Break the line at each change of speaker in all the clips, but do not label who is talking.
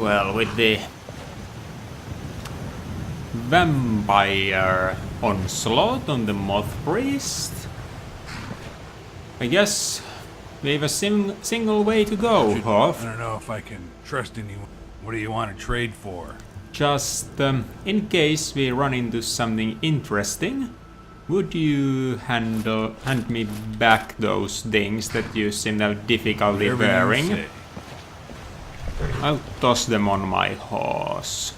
Well, with the vampire onslaught on the Moth Priest, I guess we have a single way to go, Hoth.
I don't know if I can trust anyone. What do you want to trade for?
Just in case we run into something interesting, would you hand me back those things that you seem to have difficulty bearing? I'll toss them on my horse.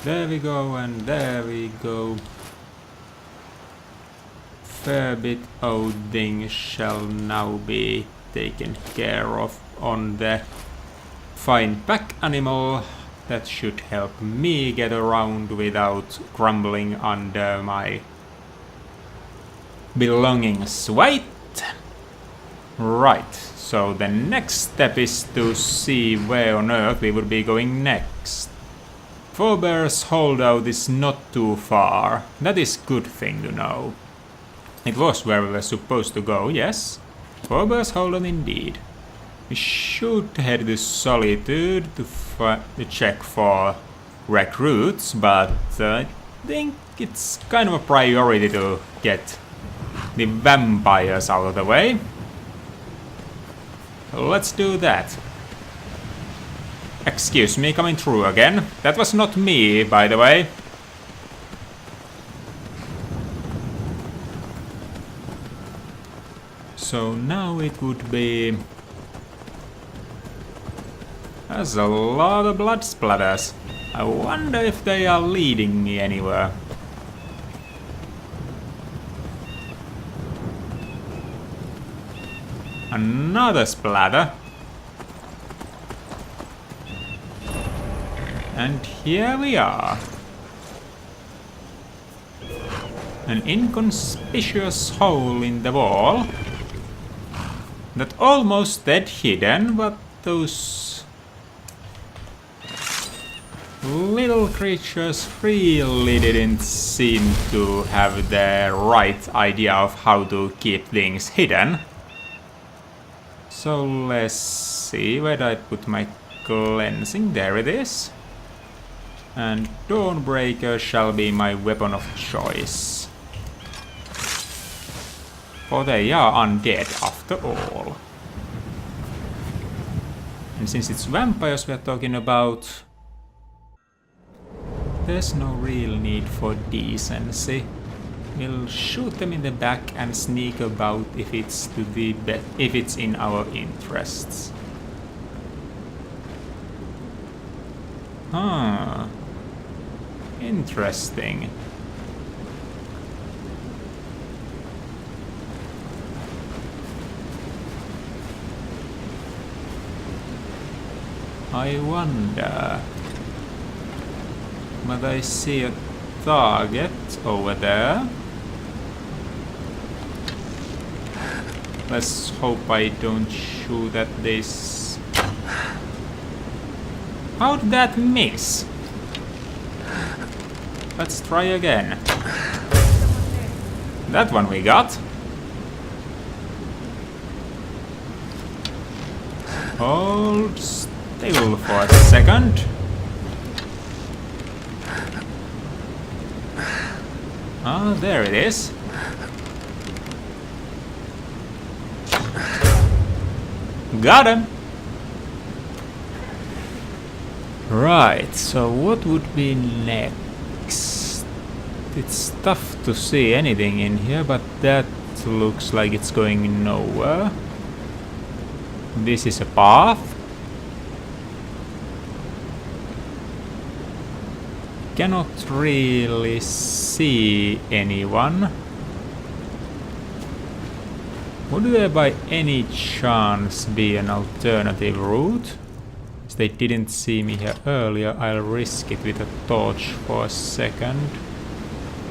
There we go, and there we go. Fair bit of things shall now be taken care of on the fine pack animal. That should help me get around without crumbling under my belongings. Wait! Right, so the next step is to see where on earth we would be going next. Forebear's holdout is not too far. That is good thing to know. It was where we were supposed to go, yes. Forebear's holdout indeed. We should head to Solitude to check for recruits, but I think it's kind of a priority to get the vampires out of the way. Let's do that. Excuse me, coming through again. That was not me, by the way. So now it would be... There's a lot of blood splatters. I wonder if they are leading me anywhere. Another splatter. And here we are. An inconspicuous hole in the wall. That almost dead hidden, but those little creatures really didn't seem to have the right idea of how to keep things hidden. So let's see, where did I put my cleansing? There it is. And Dawnbreaker shall be my weapon of choice. For they are undead after all. And since it's vampires we are talking about, there's no real need for decency. We'll shoot them in the back and sneak about if it's if it's in our interests. Huh. Interesting. I wonder. But I see a target over there. Let's hope I don't shoot at this. How did that miss? Let's try again. That one we got. Hold still for a second. Ah, there it is. Got him! Right, so what would be next? It's tough to see anything in here, but that looks like it's going nowhere. This is a path. Cannot really see anyone. Would there by any chance be an alternative route? As they didn't see me here earlier, I'll risk it with a torch for a second.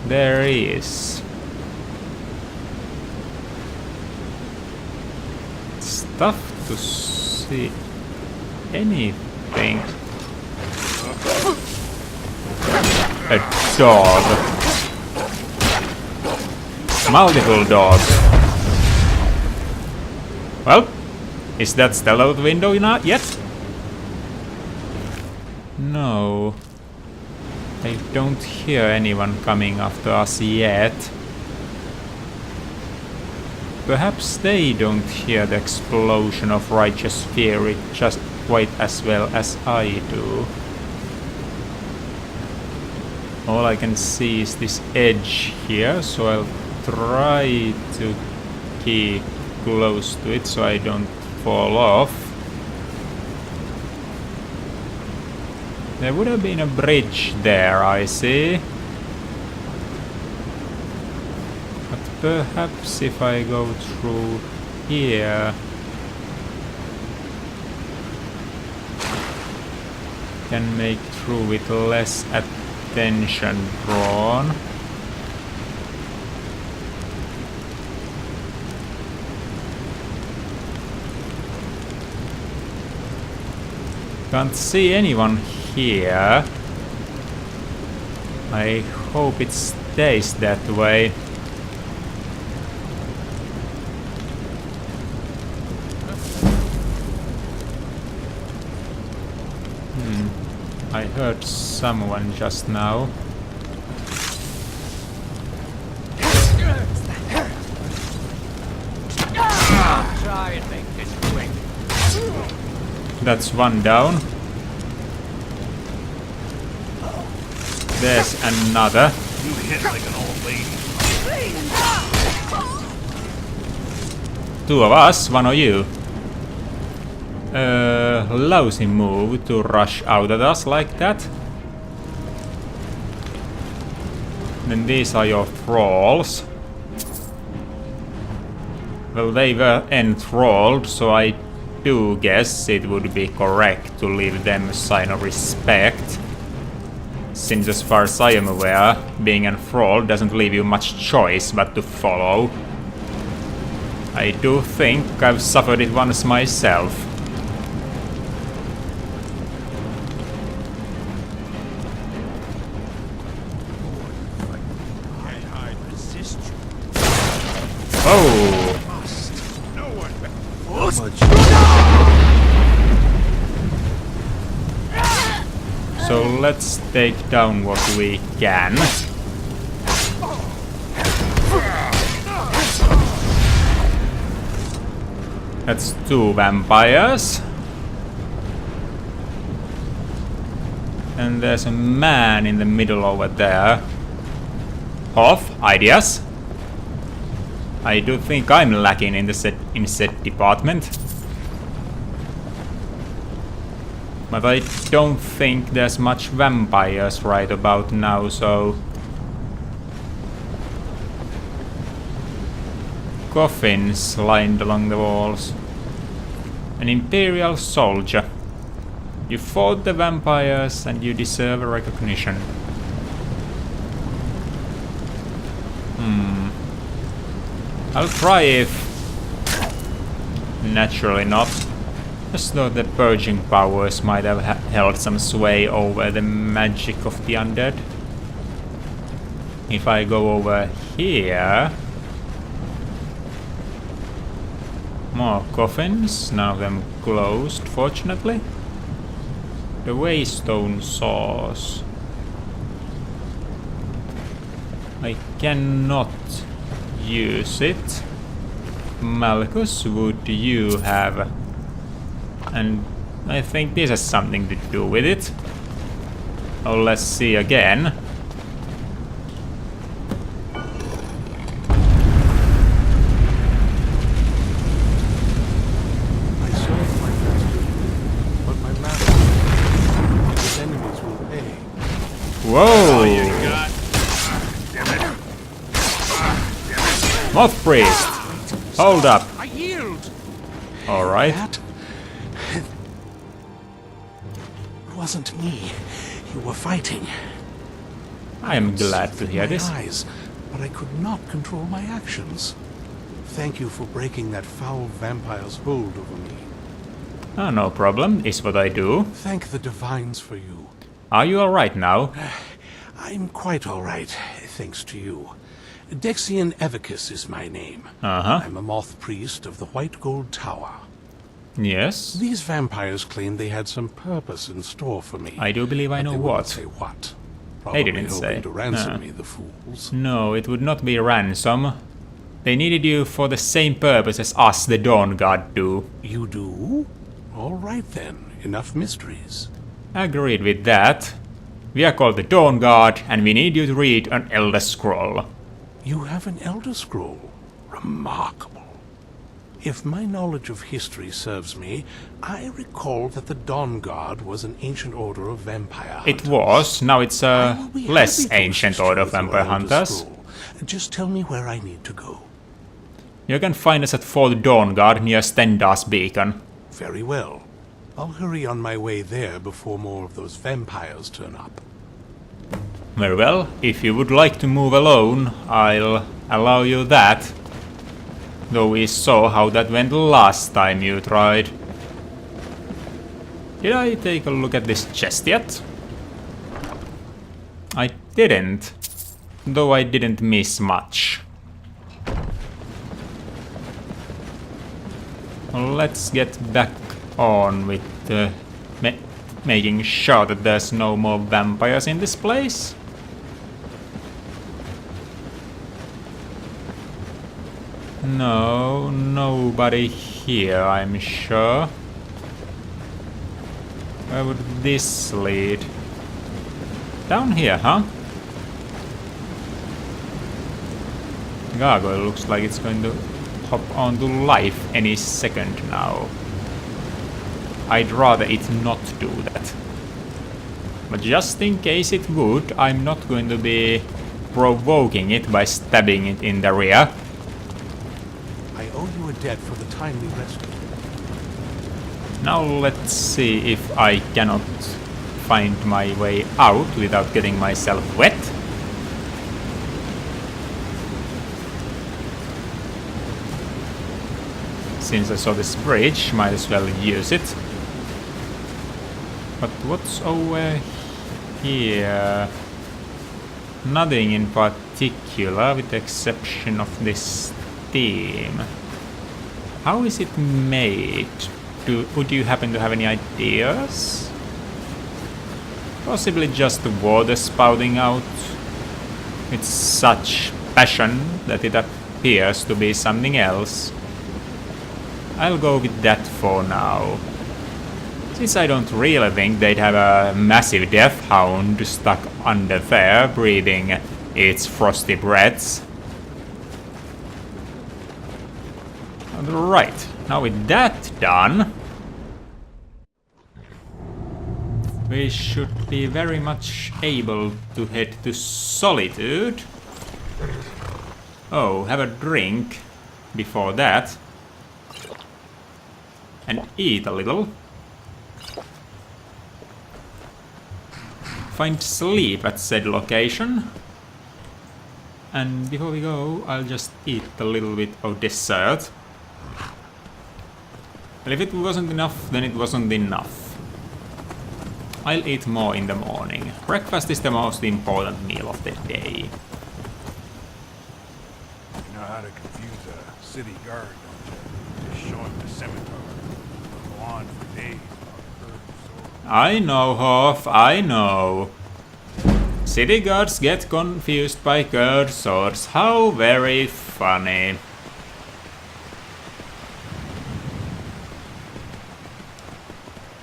There is. It's tough to see anything. A dog. Multiple dogs. Well, is that still out the window not yet? No. I don't hear anyone coming after us yet. Perhaps they don't hear the explosion of righteous fury just quite as well as I do. All I can see is this edge here, so I'll try to keep close to it so I don't fall off. There would have been a bridge there, I see. But perhaps if I go through here, can make through with less attention drawn. Can't see anyone here. I hope it stays that way. I heard someone just now.
Try and make this quick.
That's one down. There's another.
You hit like an old lady.
Two of us, one of you. Lousy move to rush out at us like that. Then these are your thralls. Well, they were enthralled, so I do guess it would be correct to leave them a sign of respect. Since as far as I am aware, being enthralled doesn't leave you much choice but to follow. I do think I've suffered it once myself. Oh! So let's take down what we can. That's two vampires. And there's a man in the middle over there. Hoth, ideas? I do think I'm lacking in the set department. But I don't think there's much vampires right about now, so... Coffins lined along the walls. An Imperial soldier. You fought the vampires and you deserve a recognition. I'll try if... Naturally not. Just thought the purging powers might have held some sway over the magic of the undead. If I go over here... More coffins, none of them closed, fortunately. The Waystone saws. I cannot use it. Malchus, would you have? And I think this has something to do with it. Oh, let's see again.
I serve my master, but my master, his enemies will pay.
Whoa!
You got.
Moth Priest! Hold up!
I yield.
Alright.
That? It wasn't me. You were fighting.
I am glad to hear
My
this.
eyes, but I could not control my actions. Thank you for breaking that foul vampire's hold over me.
Oh, no problem. Is what I do.
Thank the divines for you.
Are you alright now?
I'm quite all right, thanks to you. Dexian Evicus is my name.
Uh-huh.
I'm a Moth Priest of the White Gold Tower.
Yes?
These vampires claimed they had some purpose in store for me.
I do believe I
but
know
they
what.
wouldn't say what.
They
Probably
didn't
hoping
say.
to ransom me, the fools.
No, it would not be ransom. They needed you for the same purpose as us, the Dawnguard, do.
You do? All right then. Enough mysteries.
Agreed with that. We are called the Dawnguard, and we need you to read an Elder Scroll.
You have an Elder Scroll. Remarkable. If my knowledge of history serves me, I recall that the Dawnguard was an ancient order of vampire hunters.
It was, now it's
I
a
will be
less
happy to
ancient
assist you
order of
with your
vampire
Elder
hunters.
Scroll. Just tell me where I need to go.
You can find us at Fort Dawnguard near Stendar's Beacon.
Very well. I'll hurry on my way there before more of those vampires turn up.
Very well, if you would like to move alone, I'll allow you that. Though we saw how that went last time you tried. Did I take a look at this chest yet? I didn't. Though I didn't miss much. Let's get back on with making sure that there's no more vampires in this place. No, nobody here, I'm sure. Where would this lead? Down here, huh? Gargoyle looks like it's going to hop onto life any second now. I'd rather it not do that. But just in case it would, I'm not going to be provoking it by stabbing it in the rear.
I owe you a debt for the time we rescued.
Now let's see if I cannot find my way out without getting myself wet. Since I saw this bridge, might as well use it. But what's over here? Nothing in particular, with the exception of this theme. How is it made? Would you happen to have any ideas? Possibly just the water spouting out with such passion that it appears to be something else. I'll go with that for now. Since I don't really think they'd have a massive death hound stuck under there breathing its frosty breaths. Right, now with that done, we should be very much able to head to Solitude. Oh, have a drink before that. And eat a little. Find sleep at said location. And before we go, I'll just eat a little bit of dessert. And if it wasn't enough, then it wasn't enough. I'll eat more in the morning. Breakfast is the most important meal of the day.
You know how to confuse a city guard, don't you? Just show him the scimitar. Go on for days without curved sword.
I know, Hoff, I know. City guards get confused by curved swords. How very funny.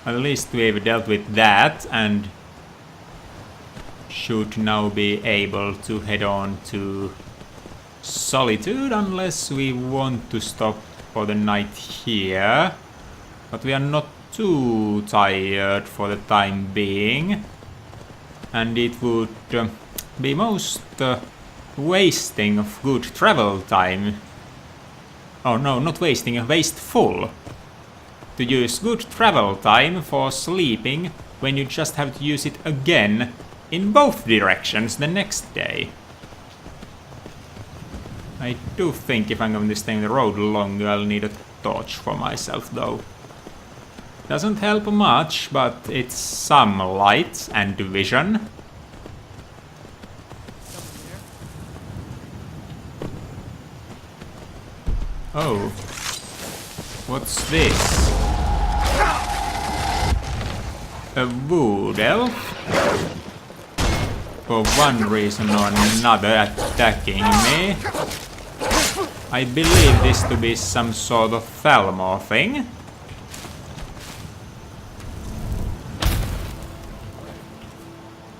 At least we've dealt with that and should now be able to head on to Solitude unless we want to stop for the night here. But we are not too tired for the time being. And it would be most wasting of good travel time. Oh no, not wasting, wasteful. To use good travel time for sleeping when you just have to use it again in both directions the next day. I do think if I'm going to stay on the road longer, I'll need a torch for myself though. Doesn't help much, but it's some light and vision. Oh. What's this? a wood elf, for one reason or another, attacking me. I believe this to be some sort of Thalmor thing.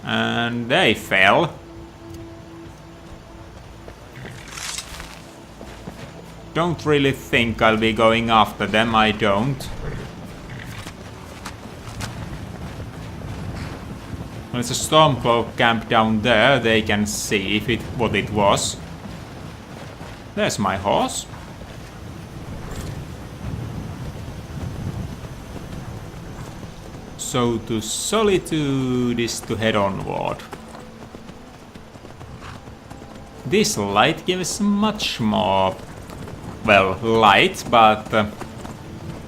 And they fell. Don't really think I'll be going after them, I don't. There's a Stormcloak camp down there, they can see what it was. There's my horse. So to Solitude is to head onward. This light gives much more, well, light, but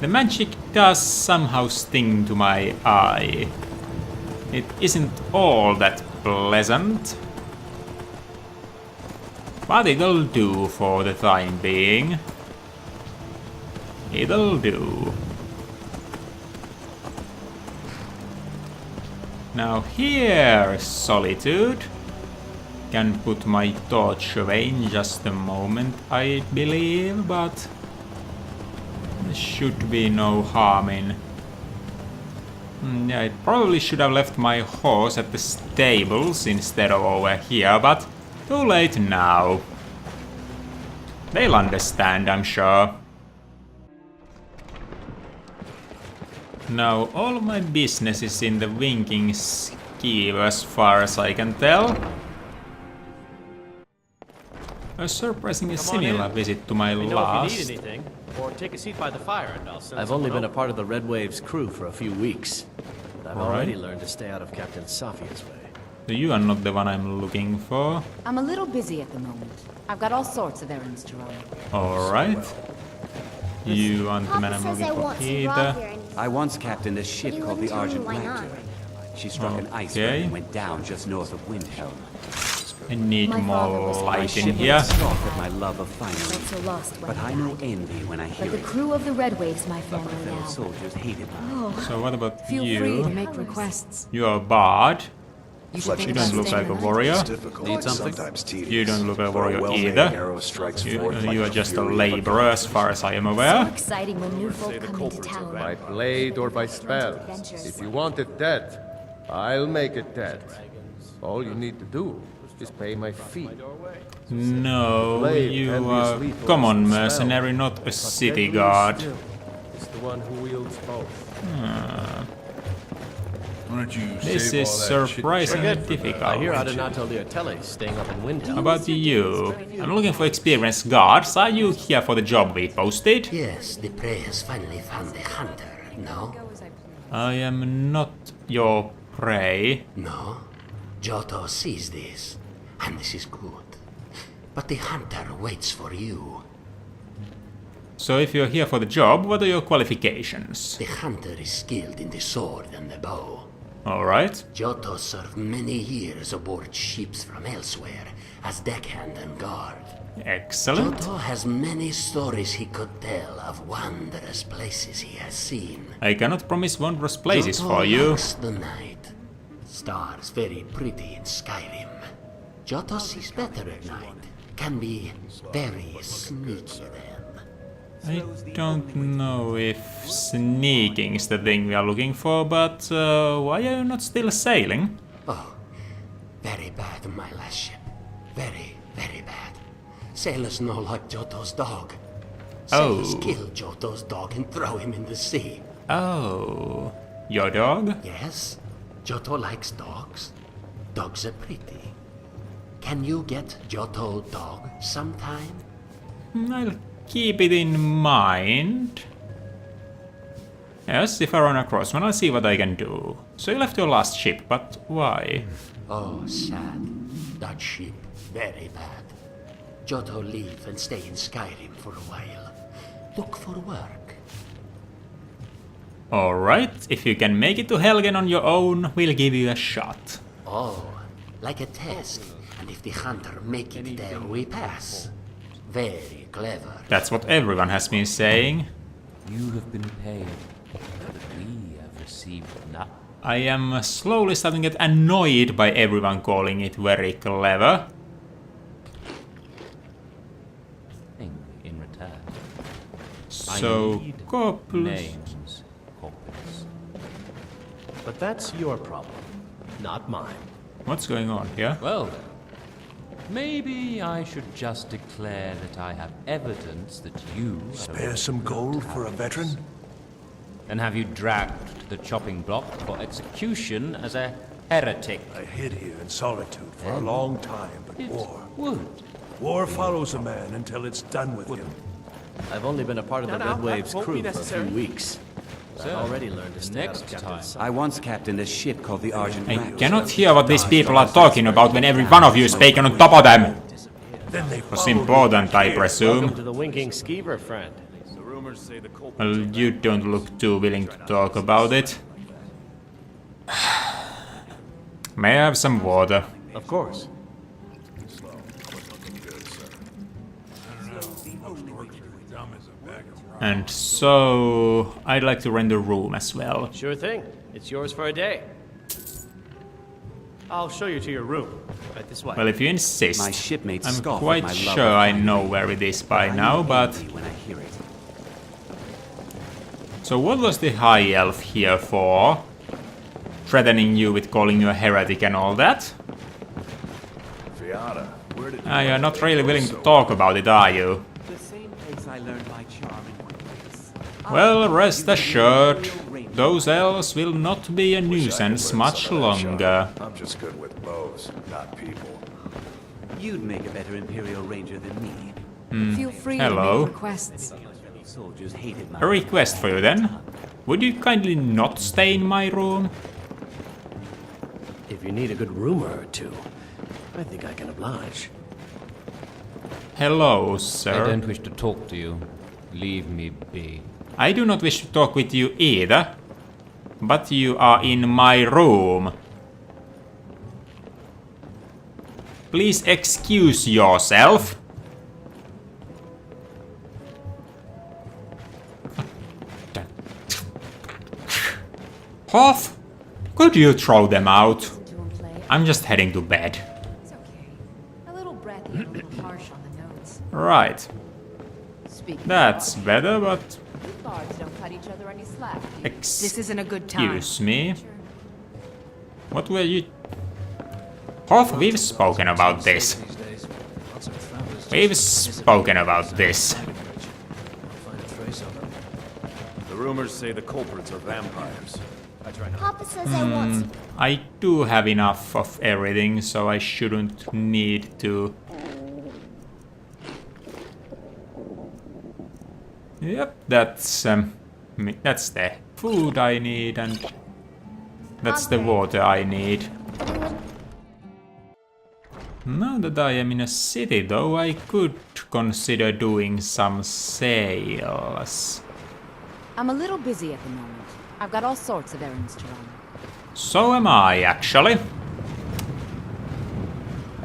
the magic does somehow sting to my eye. It isn't all that pleasant. But it'll do for the time being. It'll do. Now here, Solitude. Can put my torch away in just a moment, I believe, but there should be no harm in. Yeah, I probably should have left my horse at the stables instead of over here, but too late now. They'll understand, I'm sure. Now, all of my business is in the winking skeeve as far as I can tell. A surprisingly similar visit to my last.
Or take a seat by the fire and I'll send
I've only been a part of the Red Wave's crew for a few weeks, but I've already learned to stay out of Captain Safia's way.
So you are not the one I'm looking for.
I'm a little busy at the moment. I've got all sorts of errands to run.
Alright. You aren't the man I'm looking for either.
I once captained a ship called the Argent Raptor. She struck an iceberg and went down just north of Windhelm.
I need more light in
Ship
here.
scoffed at my love of finery,
So lost
but I know envy when I hear
But the
it.
crew of the Red Wave's my family
Fellow
now.
soldiers hated me.
So what about
Feel free to
you?
make requests.
You're a bard.
You should think
You don't
about
look like
staying
a
the night.
warrior.
Need something?
You don't look like a warrior either. You are just a laborer as far as I am
So
aware.
exciting when new folk come into town.
By blade or by spell. If you want it dead, I'll make it dead. All you need to do is pay my fee.
No, you are a common mercenary, not a city guard.
It's the one who wields both.
Why don't you
This
save
is
all that
surprisingly
I
difficult.
hear Adonato Liatelli staying up in Windhelm.
How about you? I'm looking for experienced guards. Are you here for the job we posted?
Yes, the prey has finally found the hunter, no?
I am not your prey.
No? Giotto sees this, and this is good. But the hunter waits for you.
So if you're here for the job, what are your qualifications?
The hunter is skilled in the sword and the bow.
Alright.
Giotto served many years aboard ships from elsewhere as deckhand and guard.
Excellent.
Giotto has many stories he could tell of wondrous places he has seen.
I cannot promise wondrous places
Giotto
for you.
likes the night. Stars very pretty in Skyrim. Giotto sees better at night. Can be very sneaky then.
I don't know if sneaking is the thing we are looking for, but why are you not still sailing?
Oh, very bad, my last ship. Very, very bad. Sailors know like Giotto's dog. Sailors
Oh.
kill Giotto's dog and throw him in the sea.
Oh, your dog?
Yes, Giotto likes dogs. Dogs are pretty. Can you get Giotto dog sometime?
I'll keep it in mind. Yes, if I run across one, I'll see what I can do. So you left your last ship, but why?
Oh, sad. That ship, very bad. Giotto leave and stay in Skyrim for a while. Look for work.
Alright, if you can make it to Helgen on your own, we'll give you a shot.
Oh, like a test. And if the hunter make it there, we pass. Very clever.
That's what everyone has been saying.
You have been paid, but we have received not.
I am slowly starting to get annoyed by everyone calling it very clever.
In return.
So,
names.
But that's your problem, not mine.
What's going on here?
Well then, maybe I should just declare that I have evidence that you...
Spare some gold for a veteran?
And have you dragged to the chopping block for execution as a heretic.
I hid here in solitude for a long time, but
War
follows a man until it's done with him.
I've only been a part of the Red Wave's crew for a few weeks. I've already learned to stay out of Captain
I once captained a ship called the Argent
I
Raptor.
cannot hear what these people are talking about when every one of you is speaking on top of them.
Then they
Was important, I presume.
Welcome to the winking skeever, friend.
Well, you don't look too willing to talk about it. May I have some water?
Of course.
And so, I'd like to rent a room as well.
Sure thing. It's yours for a day. I'll show you to your room. Right this way.
Well, if you insist.
My shipmates
I'm
scoff at
quite
my love
sure
of
I
fire.
know where it is by now, but...
When I hear it.
So what was the High Elf here for? Threatening you with calling you a heretic and all that? You're not really willing to talk about it, are you?
The same place I learned my charm in one place.
Well, rest assured, those elves will not be a nuisance much longer.
I'm just good with bows, not people.
You'd make a better Imperial Ranger than me.
Feel free
Hello.
to make requests.
Soldiers hated my...
A request for you then. Would you kindly not stay in my room?
If you need a good rumor or two, I think I can oblige.
Hello,
I
sir.
don't wish to talk to you. Leave me be.
I do not wish to talk with you either. But you are in my room. Please excuse yourself. Hoth, could you throw them out? I'm just heading to bed.
It's okay. A little breathy and a little harsh on the notes.
Right.
Speaking
That's better, but...
you bards don't cut each other any slack.
Excuse
This isn't a good time.
me. What were you... Hoth, we've spoken about this. We've spoken about this.
The rumors say the culprits are vampires.
Papa says I want
I do have enough of everything, so I shouldn't need to... Yep, that's the food I need, and that's the water I need. Now that I am in a city, though, I could consider doing some sales.
I'm a little busy at the moment. I've got all sorts of errands to run.
So am I, actually.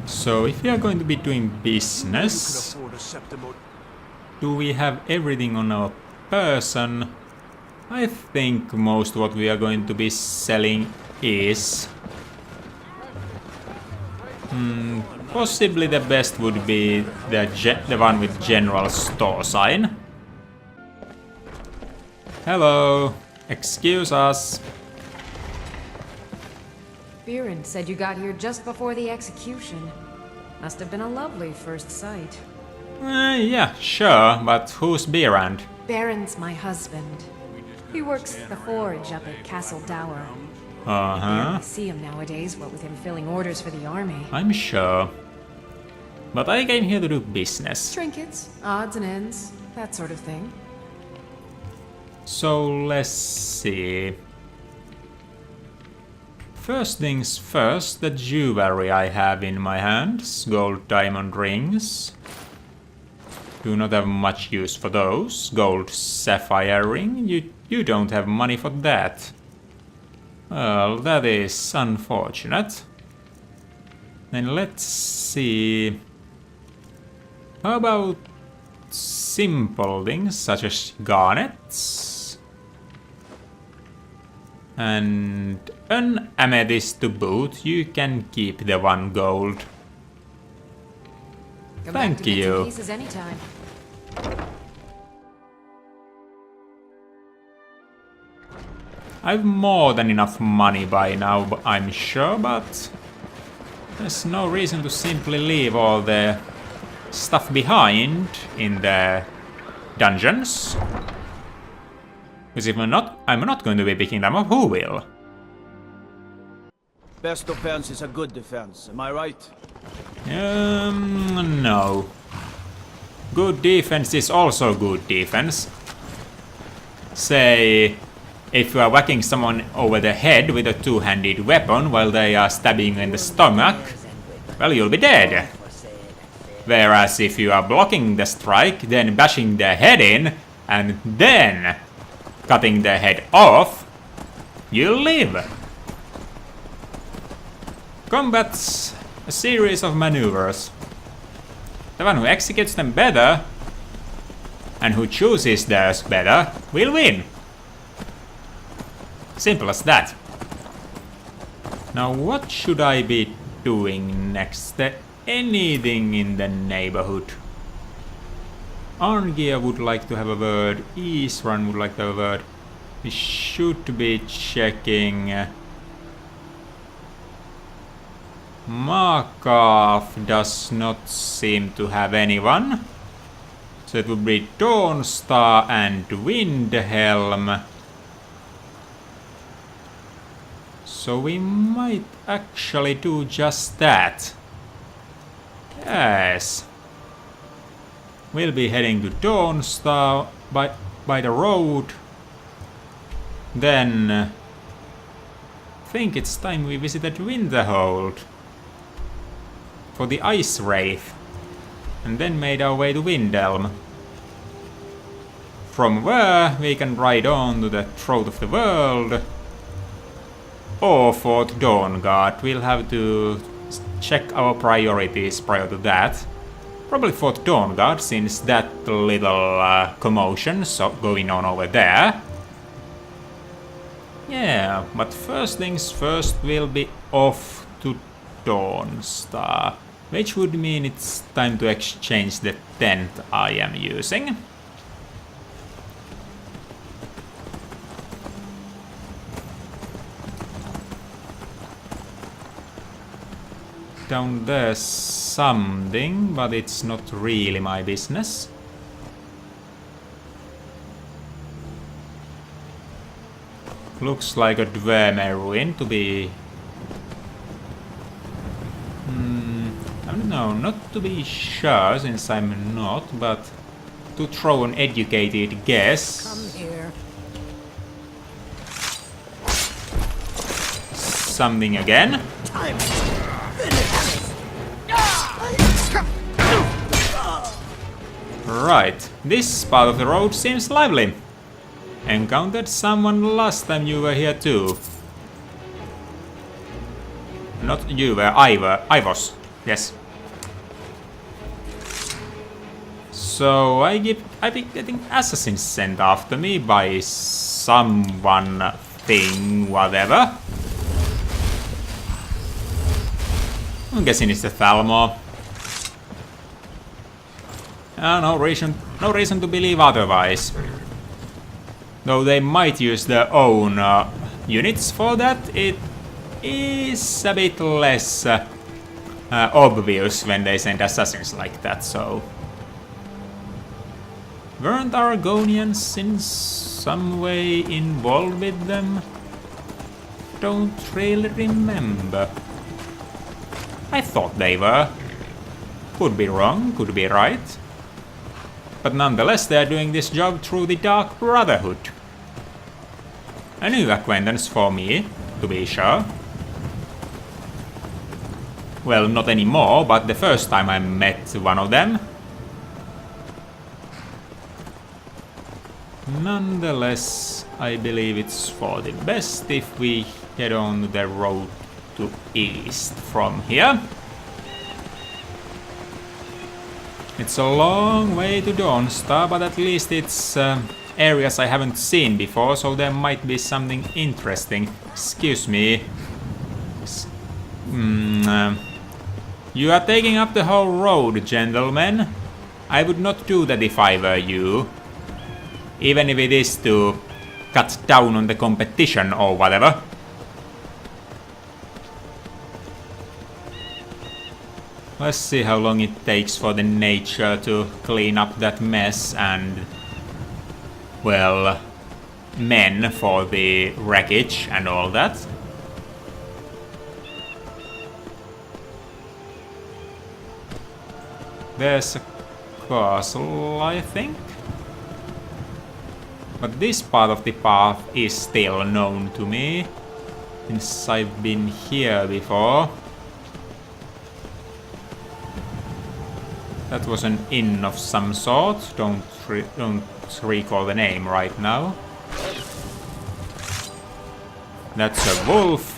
So, if we are going to be doing business, do we have everything on our person? I think most what we are going to be selling is... possibly the best would be the one with general store sign. Hello, excuse us.
Biren said you got here just before the execution. Must have been a lovely first sight.
Yeah, sure, but who's Birand?
Baron's my husband. He works the forge up at Castle Dower.
Uh-huh.
I see him nowadays, what with him filling orders for the army.
I'm sure. But I came here to do business.
Trinkets, odds and ends, that sort of thing.
So let's see. First things first, the jewelry I have in my hands. Gold diamond rings. Do not have much use for those. Gold sapphire ring. You don't have money for that. Well, that is unfortunate. Then let's see. How about simple things such as garnets? And an amethyst to boot. You can keep the 1 gold.
Come back
Thank
to bits and
you.
pieces anytime.
I've more than enough money by now, I'm sure, but there's no reason to simply leave all the stuff behind in the dungeons. Because if I'm not going to be picking them up, who will?
Best offense is a good defense, am I right?
No. Good defense is also good defense. Say, if you are whacking someone over the head with a 2-handed weapon while they are stabbing you in the stomach, well, you'll be dead. Whereas if you are blocking the strike, then bashing the head in, and then cutting the head off, you'll live. Combat's a series of maneuvers. The one who executes them better, and who chooses theirs better, will win. Simple as that. Now what should I be doing next? Anything in the neighborhood? Arngeir would like to have a word. Isran would like to have a word. We should be checking. Markarth does not seem to have anyone. So it would be Dawnstar and Windhelm. So we might actually do just that. Yes. We'll be heading to Dawnstar by the road. Then I think it's time we visited Winterhold for the Ice Wraith, and then made our way to Windhelm. From where we can ride on to the Throat of the World or Fort Dawnguard. We'll have to check our priorities prior to that. Probably Fort Dawnguard, since that little commotion going on over there. Yeah, but first things first, we'll be off to Dawnstar, which would mean it's time to exchange the tent I am using. Down there's something, but it's not really my business. Looks like a Dwemer ruin to be... I don't know, not to be sure since I'm not, but to throw an educated guess.
Come here.
Something again.
Time.
Right, this part of the road seems lively. Encountered someone last time you were here too. Not you were, I was. Yes. So I think getting assassins sent after me by someone, thing, whatever. I'm guessing it's the Thalmor. No reason to believe otherwise. Though they might use their own units for that, it is a bit less obvious when they send assassins like that, so... Weren't Argonians in some way involved with them? Don't really remember. I thought they were. Could be wrong, could be right. But nonetheless, they are doing this job through the Dark Brotherhood. A new acquaintance for me, to be sure. Well, not anymore, but the first time I met one of them. Nonetheless, I believe it's for the best if we head on the road to east from here. It's a long way to Dawnstar, but at least it's areas I haven't seen before, so there might be something interesting. Excuse me. You are taking up the whole road, gentlemen. I would not do that if I were you. Even if it is to cut down on the competition or whatever. Let's see how long it takes for the nature to clean up that mess and, well, men for the wreckage and all that. There's a castle, I think. But this part of the path is still known to me, since I've been here before. That was an inn of some sort. Don't recall the name right now. That's a wolf.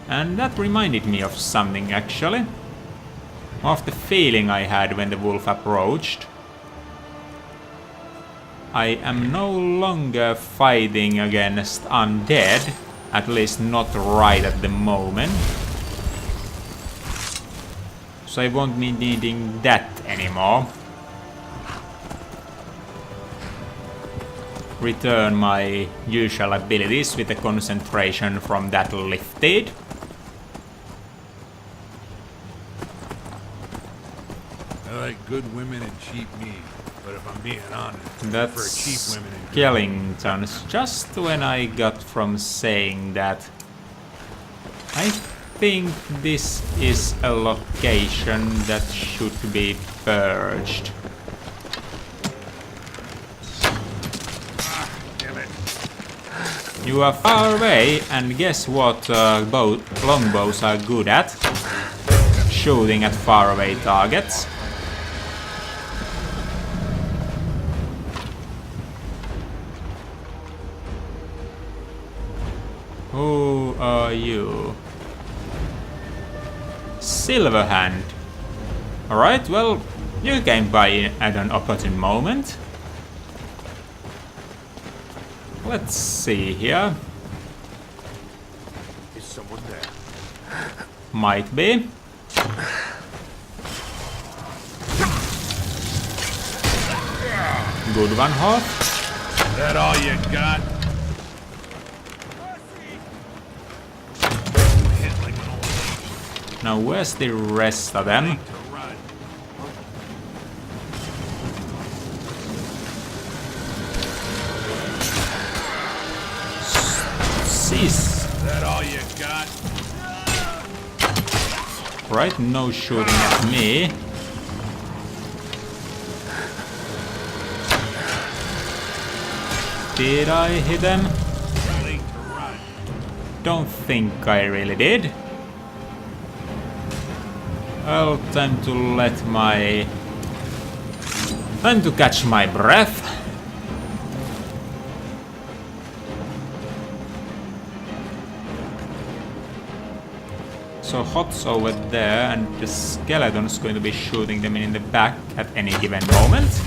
And that reminded me of something, actually. Of the feeling I had when the wolf approached. I am no longer fighting against undead, at least not right at the moment. So I won't be needing that anymore. Return my usual abilities with the concentration from that lifted.
I like good women and cheap meat, but if I'm being honest, I
That's
prefer cheap women and
skeletons. Just when I got from saying that, I think this is a location that should be purged.
Damn it.
You are far away, and guess what longbows are good at? Shooting at faraway targets. Who are you? Silverhand. Alright, well, you came by at an opportune moment. Let's see here.
Is someone there?
Might be. Good one, Hoth.
That all you got?
Now where's the rest of them? Cease.
That all you got?
Right, no shooting at me. Did I hit them? Don't think I really did. Well, time to catch my breath. So Hot's over there, and the skeleton's going to be shooting them in the back at any given moment.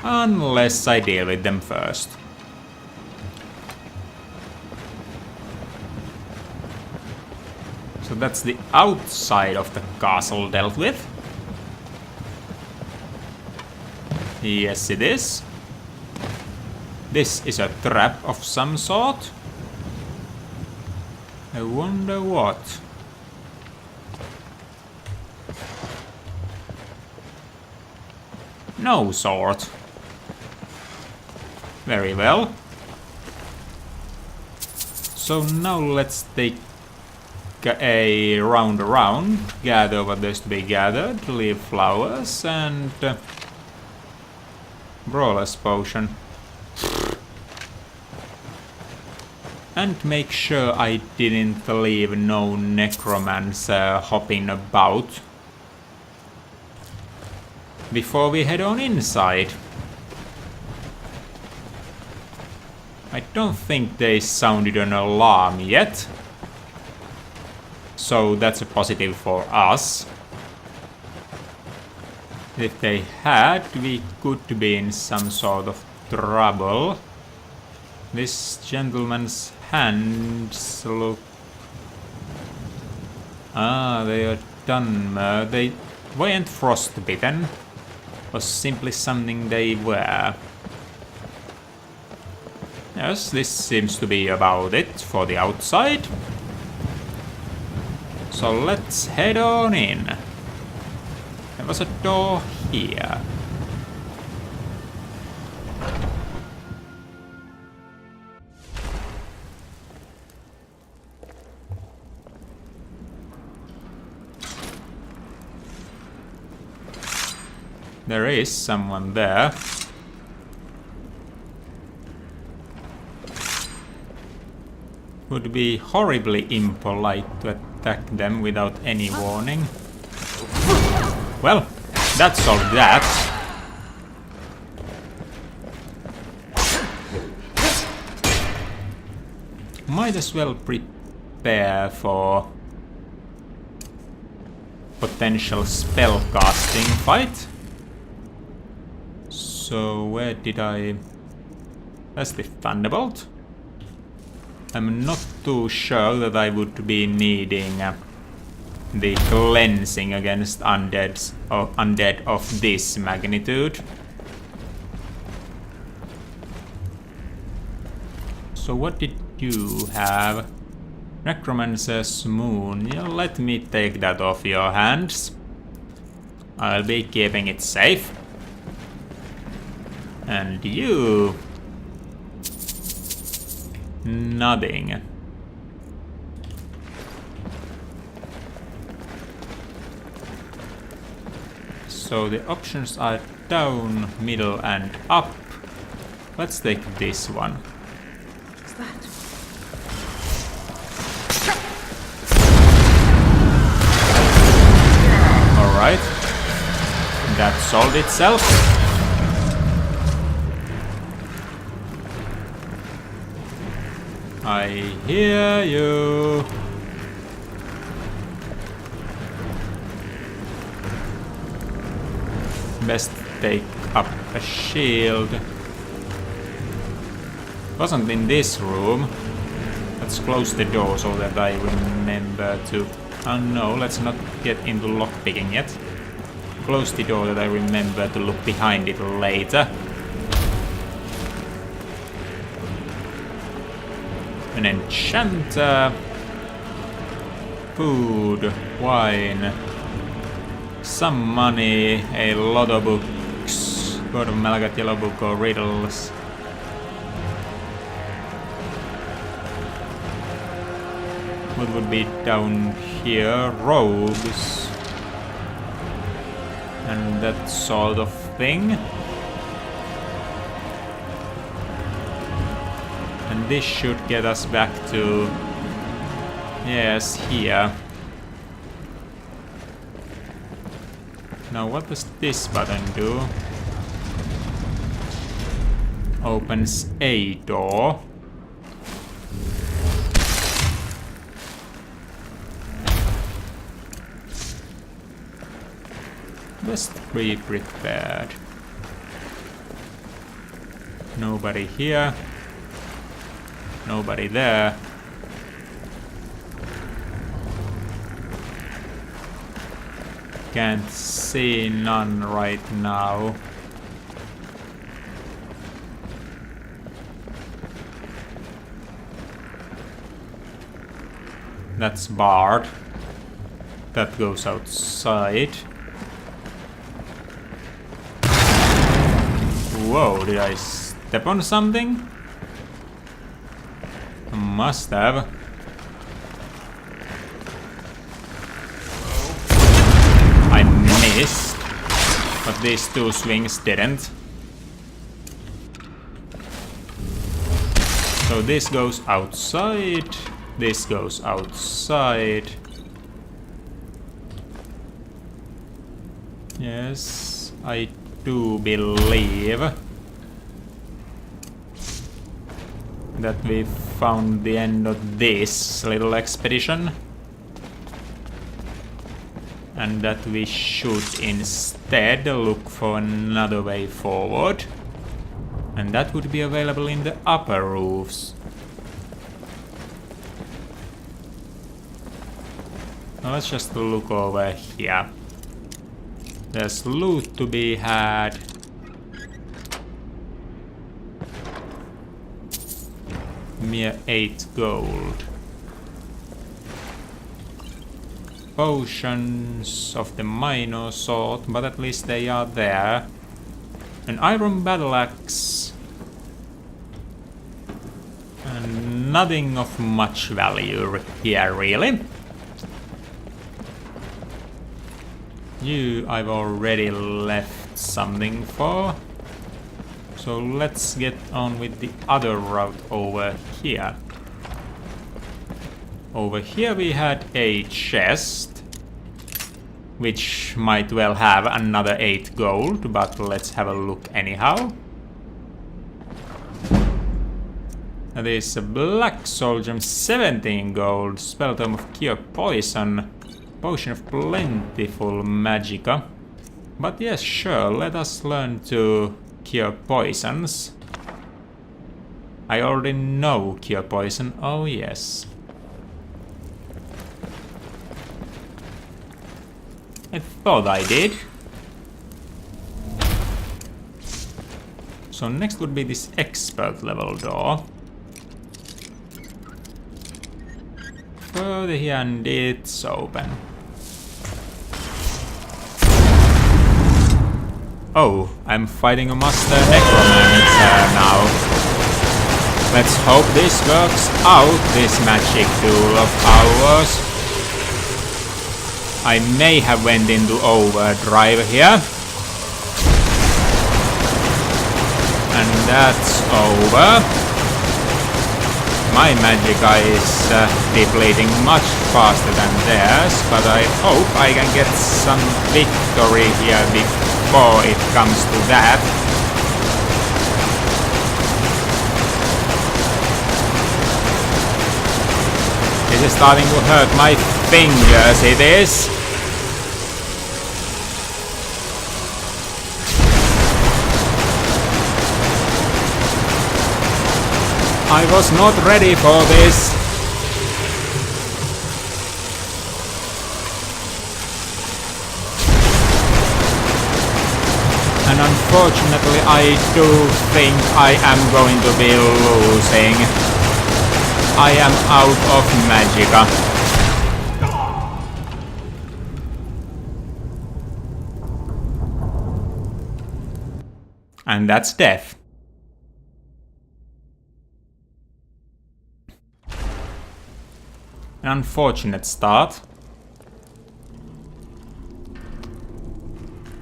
Unless I deal with them first. So that's the outside of the castle dealt with. Yes, it is. This is a trap of some sort. I wonder what. No sort. Very well. So now let's take a round around, gather what there's to be gathered, leave flowers, and Brawler's potion. And make sure I didn't leave no necromancer hopping about before we head on inside. I don't think they sounded an alarm yet. So that's a positive for us. If they had, we could be in some sort of trouble. This gentleman's hands look... Ah, they are Dwemer. They weren't frostbitten. Was simply something they were. Yes, this seems to be about it for the outside. So let's head on in. There was a door here. There is someone there. Would be horribly impolite to attack them without any warning. Well, that solved that. Might as well prepare for potential spellcasting fight. So where did I... That's the Thunderbolt. I'm not too sure that I would be needing the cleansing against undead of this magnitude. So what did you have? Necromancer's Moon. Yeah, let me take that off your hands. I'll be keeping it safe. And you... Nothing. So the options are down, middle and up. Let's take this one.
What's that?
Alright. That solved itself. I hear you. Best take up a shield. Wasn't in this room. Let's close the door so that I remember to... Oh no, let's not get into lockpicking yet. Close the door that I remember to look behind it later. An enchanter, food, wine, some money, a lot of books, God of Malagat Yellow Book or riddles. What would be down here? Robes and that sort of thing. This should get us back to... Yes, here. Now what does this button do? Opens a door. Best be prepared. Nobody here. Nobody there. Can't see none right now. That's barred. That goes outside. Whoa, did I step on something? Must have. I missed, but these two swings didn't. So this goes outside, this goes outside. Yes, I do believe that we found the end of this little expedition. And that we should instead look for another way forward. And that would be available in the upper roofs. Now let's just look over here. There's loot to be had. Mere 8 gold. Potions of the minor sort, but at least they are there. An iron battle axe. And nothing of much value here, really. You I've already left something for. So let's get on with the other route over here. Over here we had a chest, which might well have another 8 gold, but let's have a look anyhow. That is a black soul gem, 17 gold, spell tome of cure poison, potion of plentiful magicka. But yes, sure, let us learn to cure poisons. I already know cure poison, oh yes. I thought I did. So next would be this expert level door. Further here and it's open. Oh, I'm fighting a master necromancer now. Let's hope this works out, this magic tool of ours. I may have went into overdrive here. And that's over. My magicka is depleting much faster than theirs, but I hope I can get some victory here before it comes to that. This is starting to hurt my fingers, it is. I was not ready for this. And unfortunately I do think I am going to be losing. I am out of magicka. And that's death. An unfortunate start.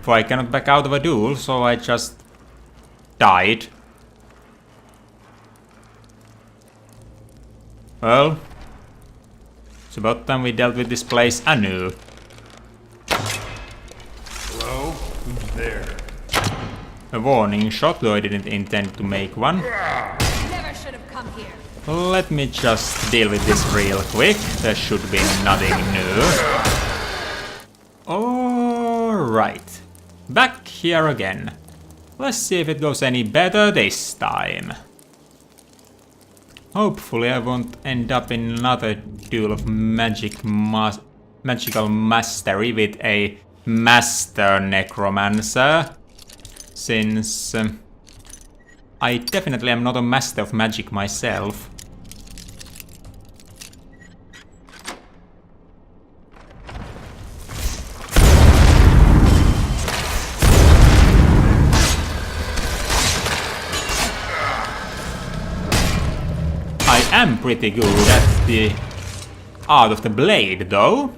For I cannot back out of a duel, so I just died. Well, it's about time we dealt with this place anew.
Hello? Who's there?
A warning shot, though I didn't intend to make one.
Never should have come here.
Let me just deal with this real quick. There should be nothing new. Alright. Back here again. Let's see if it goes any better this time. Hopefully I won't end up in another duel of magical mastery with a master necromancer. Since I definitely am not a master of magic myself. I am pretty good at the art of the blade, though.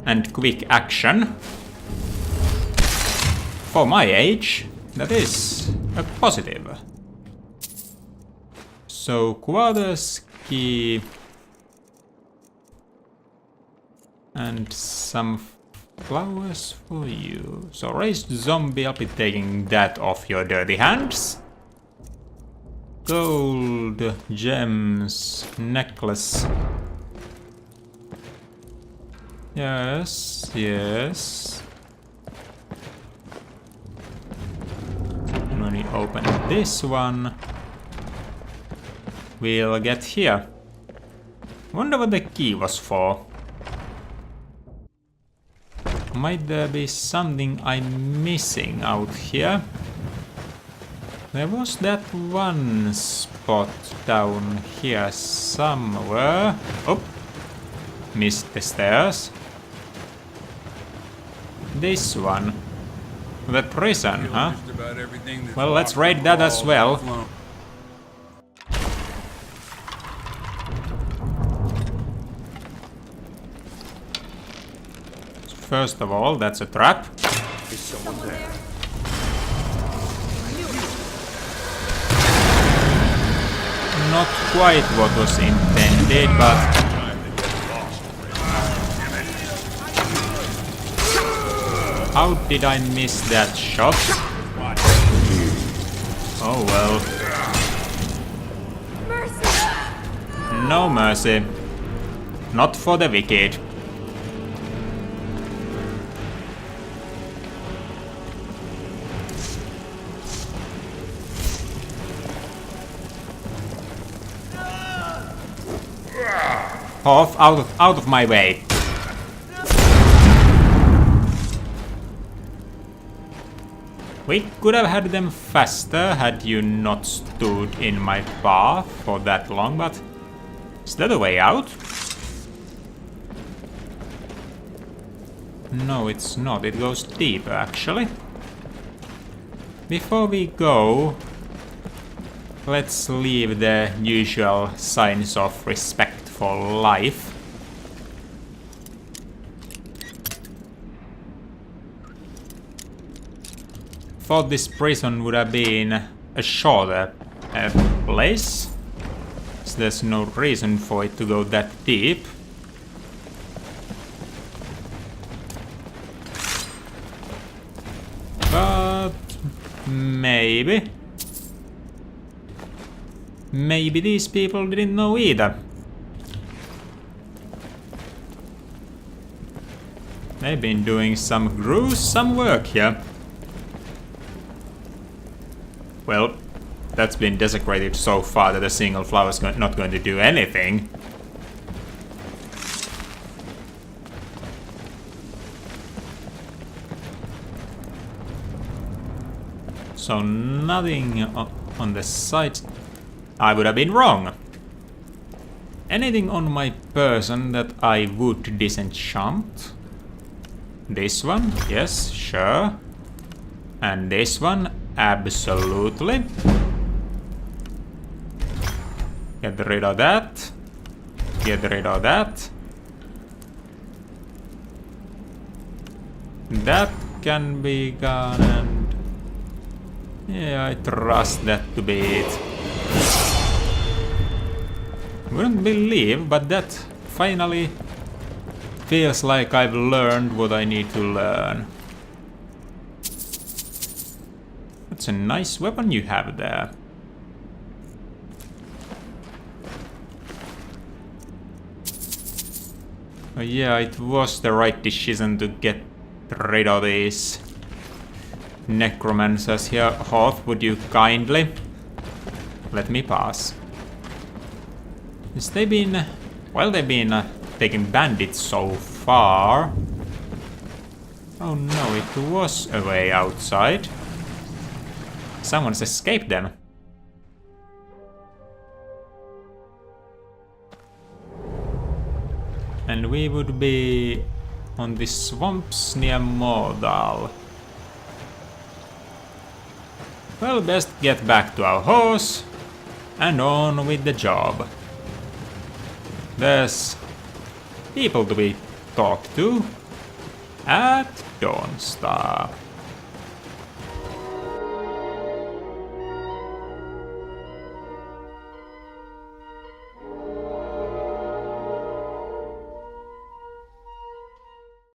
And quick action. For my age, that is a positive. So, quarters key. And some flowers for you. So, raised zombie, I'll be taking that off your dirty hands. Gold, gems, necklace. Yes, yes. And when we open this one, we'll get here. Wonder what the key was for. Might there be something I'm missing out here? There was that one spot down here somewhere. Oh! Missed the stairs. This one. The prison, huh? Well, let's raid that as well. First of all, that's a trap.
Is someone there?
Not quite what was intended, but... How did I miss that shot? Oh well. Mercy. No mercy. Not for the wicked. Off, out of my way. We could have had them faster had you not stood in my path for that long, but is that a way out? No, it's not. It goes deeper, actually. Before we go, let's leave the usual signs of respect for life. Thought this prison would have been a shorter place, so there's no reason for it to go that deep. But maybe these people didn't know either. They've been doing some gruesome work here. Well, that's been desecrated so far that a single flower's not going to do anything. So nothing on the sides. I would have been wrong. Anything on my person that I would disenchant? This one? Yes, sure. And this one? Absolutely. Get rid of that. Get rid of that. That can be gone and... yeah, I trust that to be it. Wouldn't believe, but that finally feels like I've learned what I need to learn. That's a nice weapon you have there. Oh yeah, it was the right decision to get rid of these necromancers here. Hoth, would you kindly let me pass? Yes, they've been... well, they've been taking bandits so far. Oh no, it was a way outside. Someone's escaped them. And we would be on the swamps near Modal. Well, best get back to our horse and on with the job. There's people to be talked to at Dawnstar.